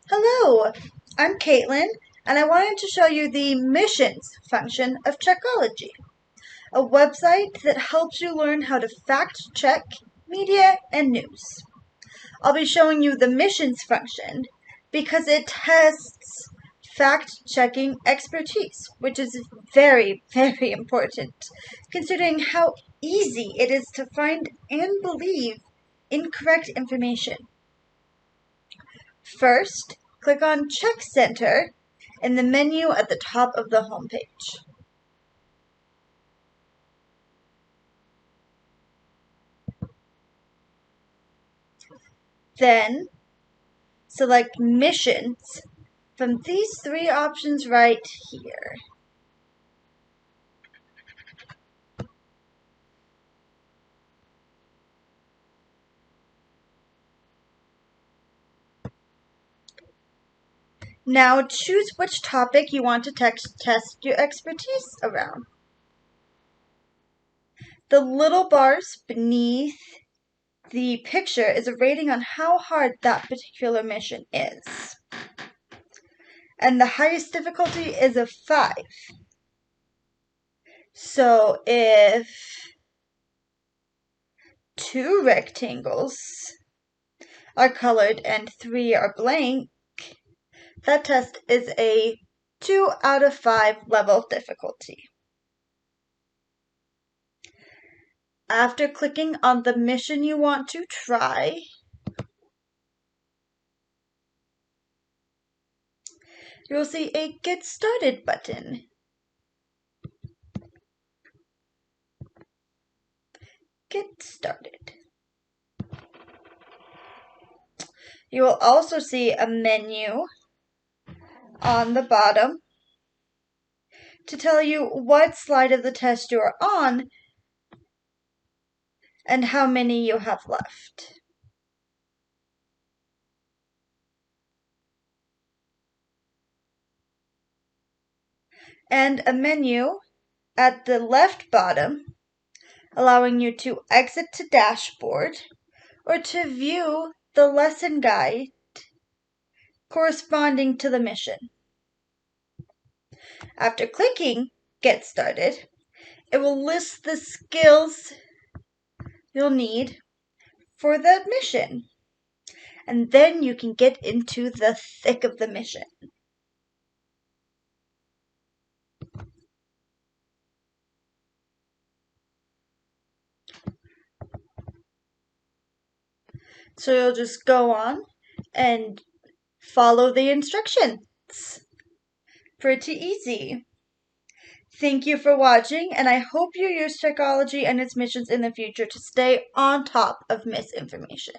Hello, I'm Caitlin, and I wanted to show you the missions function of Checkology, a website that helps you learn how to fact-check media and news. I'll be showing you the missions function because it tests fact-checking expertise, which is very, very important, considering how easy it is to find and believe incorrect information. First, click on Check Center in the menu at the top of the homepage. Then, select Missions from these three options right here. Now choose which topic you want to test your expertise around. The little bars beneath the picture is a rating on how hard that particular mission is. And the highest difficulty is a 5. So if 2 rectangles are colored and 3 are blank, that test is a 2 out of 5 level difficulty. After clicking on the mission you want to try, you will see a Get Started button. Get started. You will also see a menu on the bottom to tell you what slide of the test you are on and how many you have left. And a menu at the left bottom allowing you to exit to dashboard or to view the lesson guide corresponding to the mission. After clicking Get Started, it will list the skills you'll need for the mission. And then you can get into the thick of the mission. So you'll just go on and follow the instructions. Pretty easy. Thank you for watching, and I hope you use Checkology and its missions in the future to stay on top of misinformation.